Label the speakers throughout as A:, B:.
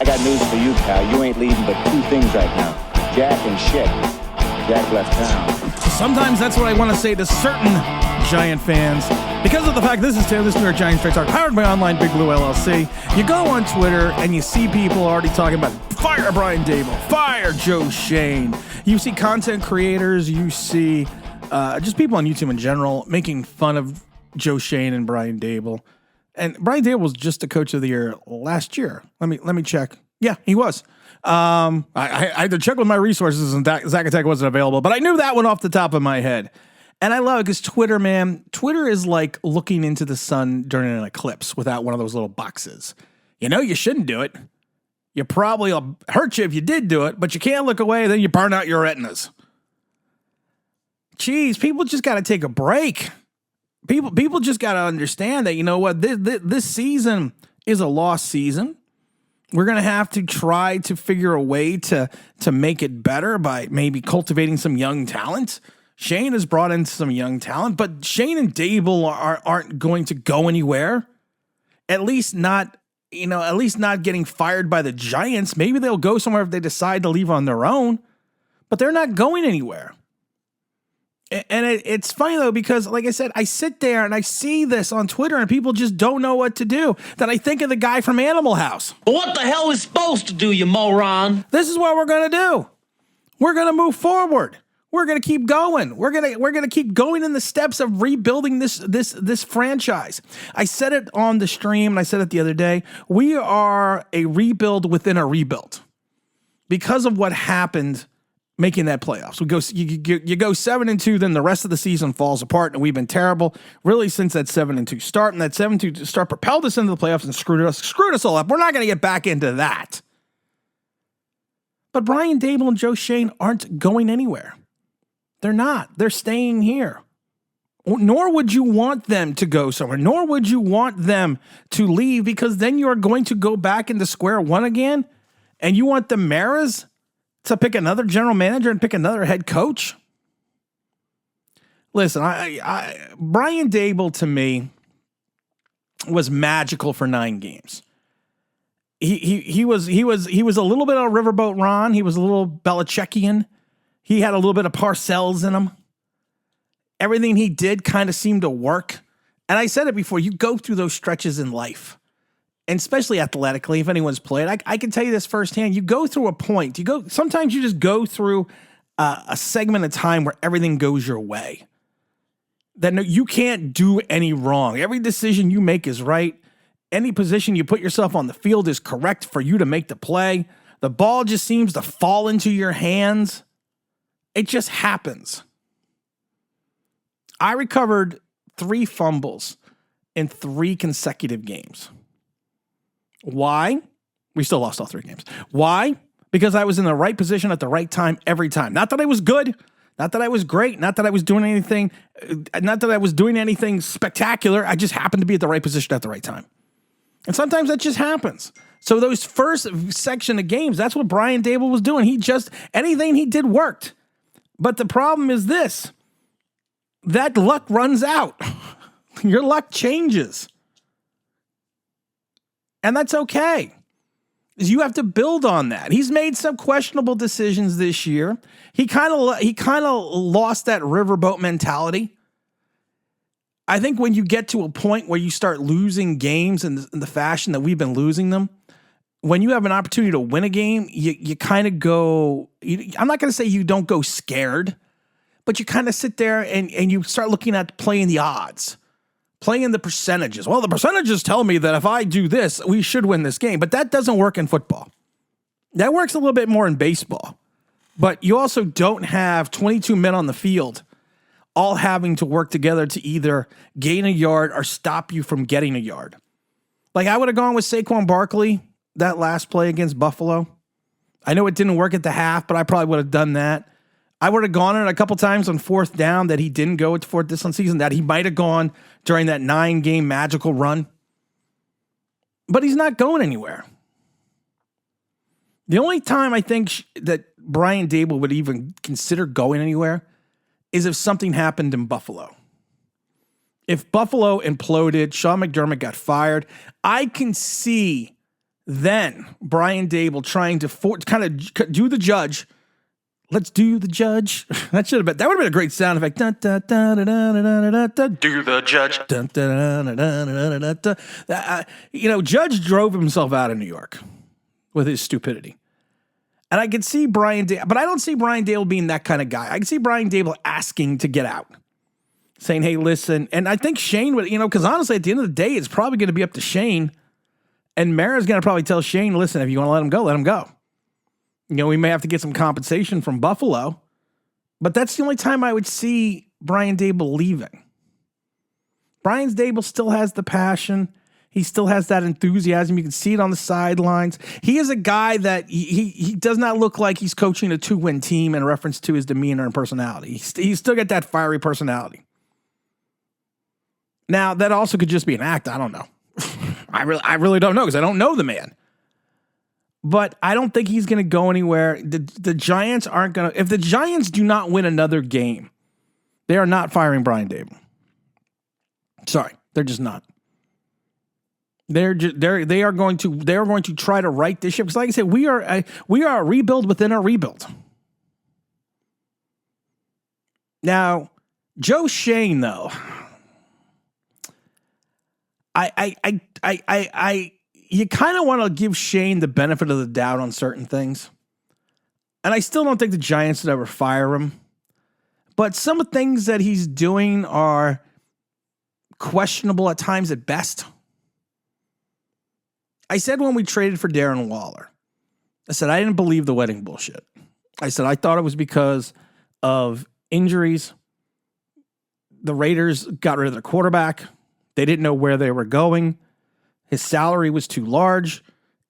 A: got news for you, pal. You ain't leading but two things right now. Jack and shit. Jack left town.
B: Sometimes that's what I want to say to certain Giant fans. Because of the fact this is New York Giants Straight Talk, powered by Online Big Blue LLC. You go on Twitter and you see people already talking about fire Brian Daboll, fire Joe Schoen. You see content creators, you see just people on YouTube in general making fun of Joe Schoen and Brian Daboll. And Brian Daboll was just the coach of the year last year. Let me check. Yeah, he was. I had to check with my resources, and Zack Attack wasn't available, but I knew that one off the top of my head. And I love it because Twitter, man, Twitter is like looking into the sun during an eclipse without one of those little boxes. You know you shouldn't do it. You probably will hurt you if you did do it, but you can't look away, then you burn out your retinas. Jeez, people just got to take a break. People just got to understand that, you know what, this season is a lost season. We're going to have to try to figure a way to make it better by maybe cultivating some young talent. Shane has brought in some young talent, but Shane and Daboll aren't going to go anywhere. At least not getting fired by the Giants. Maybe they'll go somewhere if they decide to leave on their own, but they're not going anywhere. And it's funny, though, because, like I said, I sit there and I see this on Twitter and people just don't know what to do. Then I think of the guy from Animal House.
C: What the hell is supposed to do, you moron?
B: This is what we're going to do. We're going to move forward. We're going to keep going. We're going to keep going in the steps of rebuilding this franchise. I said it on the stream, and I said it the other day. We are a rebuild within a rebuild because of what happened making that playoffs. You go 7-2, then the rest of the season falls apart, and we've been terrible really since that 7-2 start. And that 7-2 start propelled us into the playoffs and screwed us all up. We're not going to get back into that. But Brian Daboll and Joe Schoen aren't going anywhere. They're not. They're staying here. Nor would you want them to go somewhere. Nor would you want them to leave, because then you are going to go back into square one again. And you want the Maras to pick another general manager and pick another head coach? Listen, Brian Daboll to me was magical for 9 games. He was a little bit of Riverboat Ron. He was a little Belichickian. He had a little bit of Parcells in him. Everything he did kind of seemed to work. And I said it before, you go through those stretches in life, and especially athletically, if anyone's played, I can tell you this firsthand. You go through a point. Sometimes you just go through a segment of time where everything goes your way. That you can't do any wrong. Every decision you make is right. Any position you put yourself on the field is correct for you to make the play. The ball just seems to fall into your hands. It just happens. I recovered 3 fumbles in 3 consecutive games. Why? We still lost all 3 games. Why? Because I was in the right position at the right time every time. Not that I was good, not that I was great, not that I was doing anything spectacular. I just happened to be at the right position at the right time. And sometimes that just happens. So those first section of games, that's what Brian Daboll was doing. Anything he did worked. But the problem is this: that luck runs out. Your luck changes. And that's okay. You have to build on that. He's made some questionable decisions this year. He kind of lost that riverboat mentality. I think when you get to a point where you start losing games in the fashion that we've been losing them, when you have an opportunity to win a game, you kind of go, I'm not going to say you don't go scared, but you kind of sit there and you start looking at playing the odds, playing the percentages. Well, the percentages tell me that if I do this, we should win this game, but that doesn't work in football. That works a little bit more in baseball, but you also don't have 22 men on the field all having to work together to either gain a yard or stop you from getting a yard. Like I would have gone with Saquon Barkley that last play against Buffalo. I know it didn't work at the half, but I probably would have done that. I would have gone in a couple times on 4th down that he didn't go for this on season, that he might have gone during that 9-game magical run. But he's not going anywhere. The only time I think that Brian Daboll would even consider going anywhere is if something happened in Buffalo. If Buffalo imploded, Sean McDermott got fired, I can see Then Brian Daboll trying to kind of do the judge. Let's do the judge. That would have been a great sound effect. Dun, dun, dun, dun, dun, dun, dun, dun.
D: Do the judge.
B: Dun, dun, dun, dun, dun, dun, dun, dun. Judge drove himself out of New York with his stupidity. And I could see Brian Daboll, but I don't see Brian Daboll being that kind of guy. I can see Brian Daboll asking to get out, saying, hey, listen. And I think Shane would, because honestly, at the end of the day, it's probably going to be up to Shane. And Mara's going to probably tell Shane, listen, if you want to let him go, let him go. We may have to get some compensation from Buffalo. But that's the only time I would see Brian Daboll leaving. Brian Daboll still has the passion. He still has that enthusiasm. You can see it on the sidelines. He is a guy that he does not look like he's coaching a 2-win team in reference to his demeanor and personality. He's still got that fiery personality. Now, that also could just be an act. I don't know. I really don't know because I don't know the man. But I don't think he's going to go anywhere. The Giants aren't going to. If the Giants do not win another game, they are not firing Brian Daboll. Sorry, they're just not. They are going to try to right this ship because, like I said, we are a rebuild within a rebuild. Now, Joe Shane, though, you kind of want to give Shane the benefit of the doubt on certain things. And I still don't think the Giants would ever fire him. But some of the things that he's doing are questionable at times at best. I said when we traded for Darren Waller, I said I didn't believe the wedding bullshit. I said I thought it was because of injuries. The Raiders got rid of their quarterback. They didn't know where they were going. His salary was too large,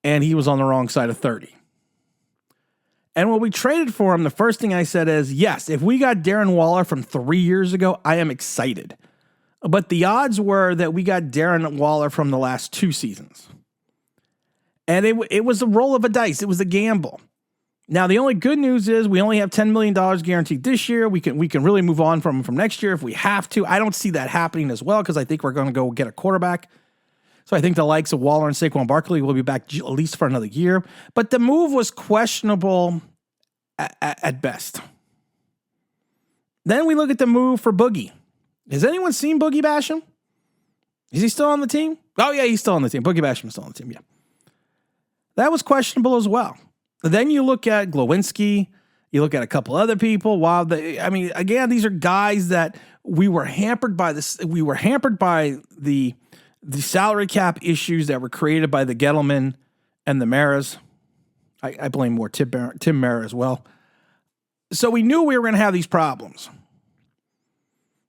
B: and he was on the wrong side of 30. And when we traded for him, the first thing I said is, yes, if we got Darren Waller from 3 years ago, I am excited. But the odds were that we got Darren Waller from the last 2 seasons. And it was a roll of a dice. It was a gamble. Now, the only good news is we only have $10 million guaranteed this year. We can really move on from next year if we have to. I don't see that happening as well because I think we're going to go get a quarterback. So I think the likes of Waller and Saquon Barkley will be back at least for another year. But the move was questionable at best. Then we look at the move for Boogie. Has anyone seen Boogie Basham? Is he still on the team? Oh, yeah, he's still on the team. Boogie Basham is still on the team, yeah. That was questionable as well. Then you look at Glowinski. You look at a couple other people. Again, these are guys that we were hampered by this. We were hampered by the salary cap issues that were created by the Gettleman and the Maras. I blame more Tim Mara as well. So we knew we were going to have these problems.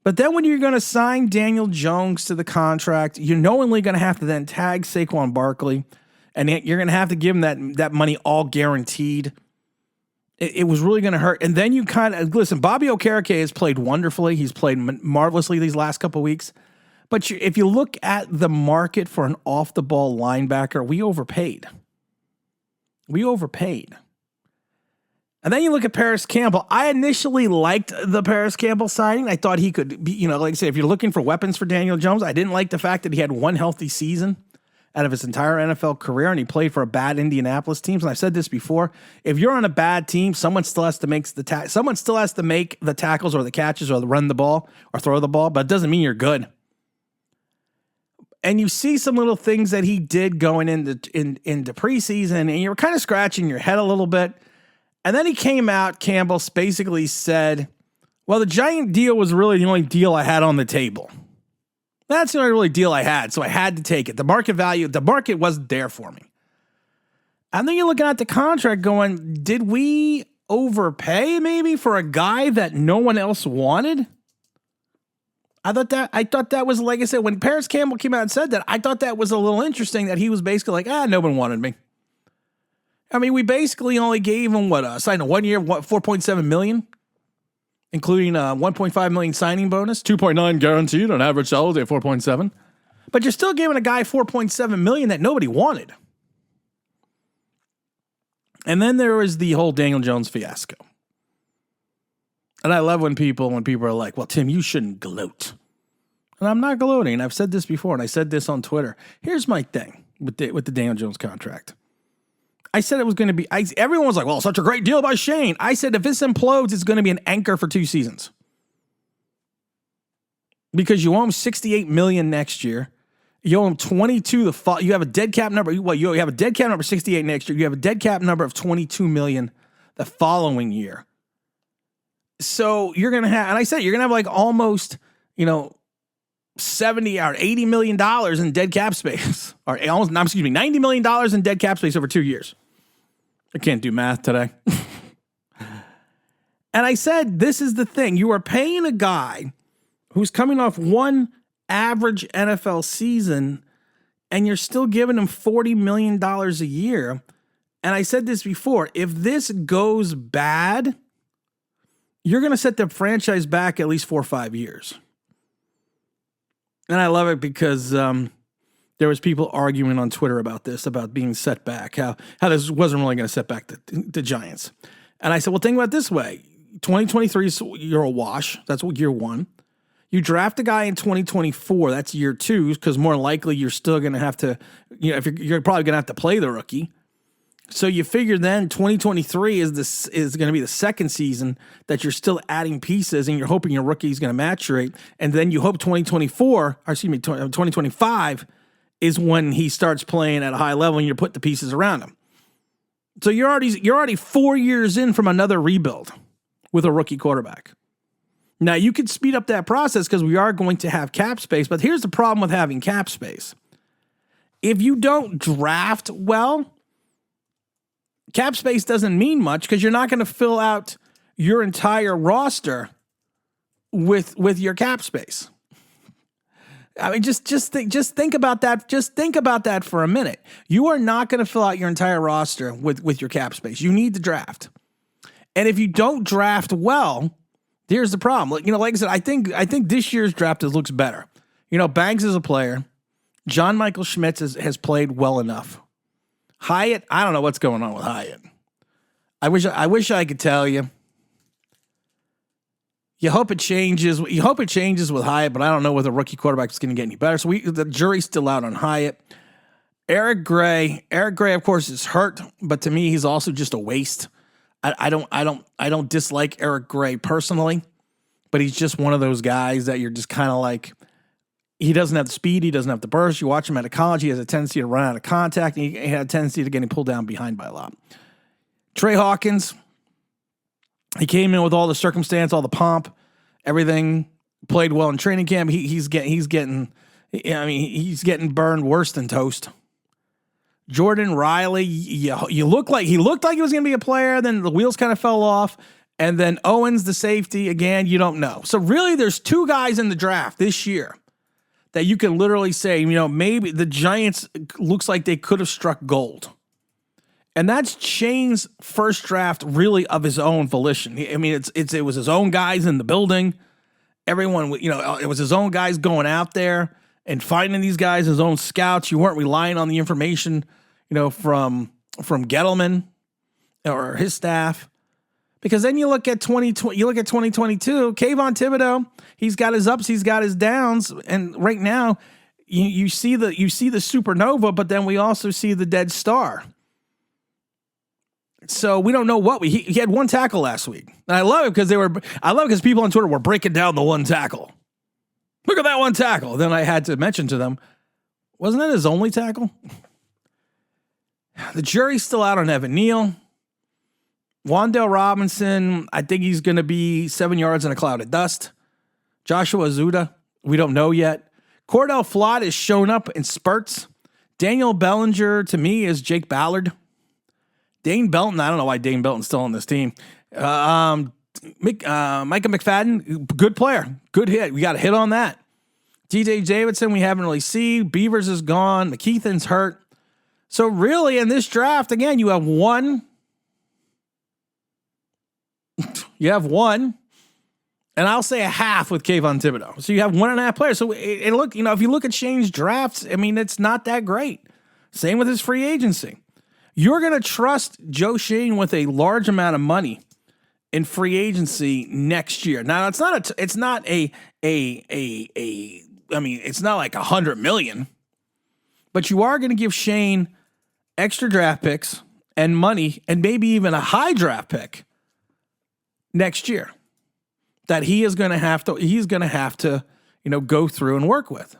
B: But then when you're going to sign Daniel Jones to the contract, you're knowingly going to have to then tag Saquon Barkley, and you're going to have to give him that money all guaranteed. It was really going to hurt. And then you kind of, listen, Bobby Okereke has played wonderfully. He's played marvelously these last couple of weeks. But if you look at the market for an off-the-ball linebacker, we overpaid. And then you look at Paris Campbell. I initially liked the Paris Campbell signing. I thought he could be, like I said, if you're looking for weapons for Daniel Jones, I didn't like the fact that he had one healthy season out of his entire NFL career, and he played for a bad Indianapolis team. And I've said this before: if you're on a bad team, someone still has to make the tackles or the catches or run the ball or throw the ball, but it doesn't mean you're good. And you see some little things that he did going into preseason, and you were kind of scratching your head a little bit. And then he came out, Campbell basically said, well, the Giant deal was really the only deal I had on the table. That's the only really deal I had, so I had to take it. The market wasn't there for me. And then you're looking at the contract going, did we overpay maybe for a guy that no one else wanted? I thought that was, like I said, when Paris Campbell came out and said that, I thought that was a little interesting that he was basically like, no one wanted me. I mean, we basically only gave him signed a 1 year, $4.7 million, including a $1.5 million signing bonus, 2.9 guaranteed on average salary at 4.7. But you're still giving a guy $4.7 million that nobody wanted. And then there was the whole Daniel Jones fiasco. And I love when people are like, well, Tim, you shouldn't gloat. And I'm not gloating. I've said this before, and I said this on Twitter. Here's my thing. with the Daniel Jones contract. I said it was going to be, everyone was like, well, such a great deal by Schoen. I said, if this implodes, it's going to be an anchor for 2 seasons. Because you owe him $68 million next year. You owe him 22. You have a dead cap number. Well, you have a dead cap number 68 next year. You have a dead cap number of 22 million the following year. So you're going to have, and I said, you're going to have like almost, 70 or $80 million in dead cap space, or almost, $90 million in dead cap space over 2 years. I can't do math today. And I said, this is the thing. You are paying a guy who's coming off one average NFL season, and you're still giving him $40 million a year. And I said this before, if this goes bad, you're going to set the franchise back at least 4 or 5 years. And I love it because there was people arguing on Twitter about this, about being set back, how this wasn't really going to set back the Giants. And I said, well, think about it this way. 2023, you're a wash. That's year 1. You draft a guy in 2024, that's year 2, because more likely you're still going to have to, if you're probably going to have to play the rookie. So you figure then 2023 is going to be the second season that you're still adding pieces, and you're hoping your rookie is going to maturate. And then you hope 2025 is when he starts playing at a high level and you put the pieces around him. So you're already 4 years in from another rebuild with a rookie quarterback. Now you could speed up that process because we are going to have cap space, but here's the problem with having cap space. If you don't draft well, cap space doesn't mean much because you're not going to fill out your entire roster with your cap space. I mean, just think about that. Just think about that for a minute. You are not going to fill out your entire roster with your cap space. You need to draft. And if you don't draft well, here's the problem. Like I said, I think this year's draft looks better. Banks is a player. John Michael Schmitz has played well enough. Hyatt, I don't know what's going on with Hyatt. I wish I could tell you. You hope it changes. You hope it changes with Hyatt, but I don't know whether rookie quarterback is going to get any better. So the jury's still out on Hyatt. Eric Gray, of course, is hurt, but to me, he's also just a waste. I don't dislike Eric Gray personally, but he's just one of those guys that you're just kind of like, he doesn't have the speed, he doesn't have the burst. You watch him out of college, he has a tendency to run out of contact, and he had a tendency to getting pulled down behind by a lot. Trey Hawkins, he came in with all the circumstance, all the pomp, everything, played well in training camp. He's getting burned worse than toast. Jordan Riley, he looked like he was going to be a player, then the wheels kind of fell off. And then Owens, the safety, again, you don't know. So really, there's 2 guys in the draft this year that you can literally say, maybe the Giants looks like they could have struck gold. And that's Shane's first draft, really, of his own volition. I mean, it was his own guys in the building. Everyone, it was his own guys going out there and finding these guys, his own scouts. You weren't relying on the information, from Gettleman or his staff. Because then you look at 2022, Kayvon Thibodeau, he's got his ups, he's got his downs, and right now you see the supernova, but then we also see the dead star. So we don't know what he had 1 tackle last week. And I love it because people on Twitter were breaking down the 1 tackle. Look at that 1 tackle. Then I had to mention to them, wasn't that his only tackle? The jury's still out on Evan Neal. Wan'Dale Robinson, I think he's going to be 7 yards in a cloud of dust. Joshua Azuda, we don't know yet. Cordell Flott has shown up in spurts. Daniel Bellinger, to me, is Jake Ballard. Dane Belton, I don't know why Dane Belton's still on this team. Micah McFadden, good player. Good hit. We got a hit on that. DJ Davidson, we haven't really seen. Beavers is gone. McKeithen's hurt. So really, in this draft, again, you have one. You have one. And I'll say a half with Kayvon Thibodeau. So you have 1.5 players. So and look, if you look at Shane's drafts, I mean, it's not that great. Same with his free agency. You're going to trust Joe Schoen with a large amount of money in free agency next year. Now, it's not like $100 million, But you are going to give Schoen extra draft picks and money and maybe even a high draft pick next year that he's going to have to, go through and work with.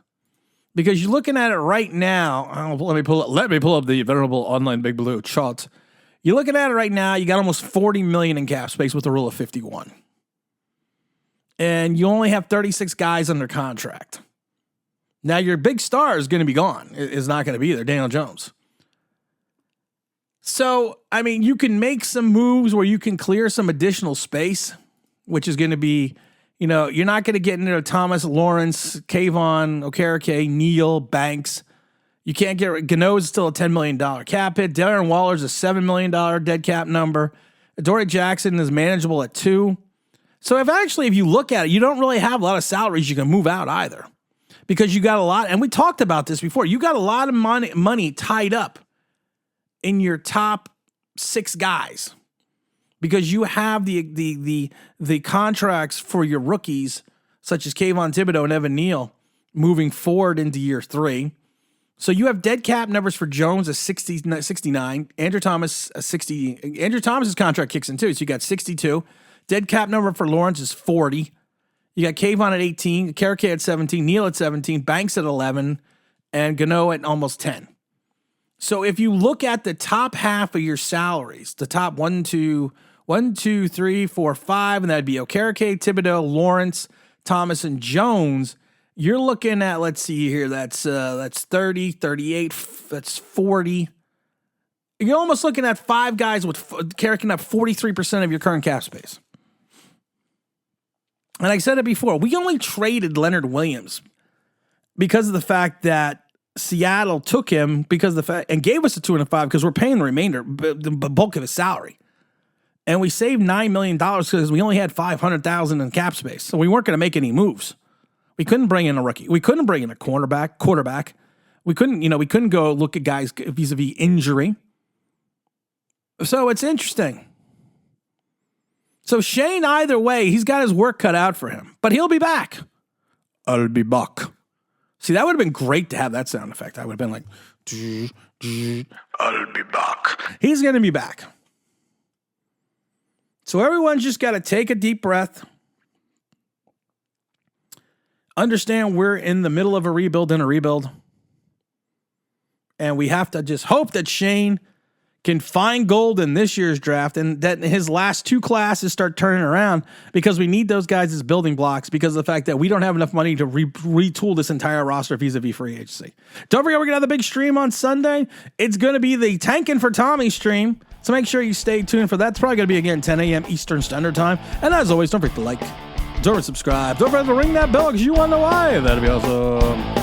B: Because you're looking at it right now. Let me pull up the venerable online Big Blue chart. You're looking at it right now. You got almost $40 million in cap space with a rule of 51. And you only have 36 guys under contract. Now your big star is going to be gone. Is not going to be there, Daniel Jones. So, I mean, you can make some moves where you can clear some additional space, which is going to be, you're not going to get into Thomas, Lawrence, Kayvon, Okereke, Neal, Banks. You can't get Gano is still a $10 million cap hit. Darren Waller's a $7 million dead cap number. Adoree Jackson is manageable at 2. So if you look at it, you don't really have a lot of salaries you can move out either, because you got a lot, and we talked about this before. You got a lot of money tied up in your top 6 guys, because you have the contracts for your rookies, such as Kayvon Thibodeau and Evan Neal, moving forward into year 3. So you have dead cap numbers for Jones at 69, Andrew Thomas 60. Andrew Thomas's contract kicks in too, so you got 62. Dead cap number for Lawrence is 40. You got Kayvon at 18, Okereke at 17, Neal at 17, Banks at 11, and Gano at almost 10. So if you look at the top half of your salaries, the top 1, 2, 3, 4, 5, and that'd be Okereke, Thibodeau, Lawrence, Thomas, and Jones, you're looking at, let's see here, that's 30, 38, that's 40. You're almost looking at 5 guys with carrying up 43% of your current cap space. And I said it before, we only traded Leonard Williams because of the fact that Seattle took him because of the fact and gave us a 2 and a 5 because we're paying the remainder, the bulk of his salary. And we saved $9 million because we only had $500,000 in cap space. So we weren't going to make any moves. We couldn't bring in a rookie. We couldn't bring in a quarterback. We couldn't go look at guys vis-a-vis injury. So it's interesting. So Schoen, either way, he's got his work cut out for him, but he'll be back. I'll be back. See, that would have been great to have that sound effect. I would have been like, I'll be back. He's going to be back. So everyone's just got to take a deep breath. Understand we're in the middle of a rebuild. And we have to just hope that Schoen can find gold in this year's draft and that his last 2 classes start turning around, because we need those guys as building blocks because of the fact that we don't have enough money to retool this entire roster vis-a-vis free agency. Don't forget, we're going to have the big stream on Sunday. It's going to be the Tankin' for Tommy stream. So make sure you stay tuned for that. It's probably going to be again 10 a.m. Eastern Standard Time. And as always, don't forget to like, don't forget to subscribe, don't forget to ring that bell because you want to know why. That'd be awesome.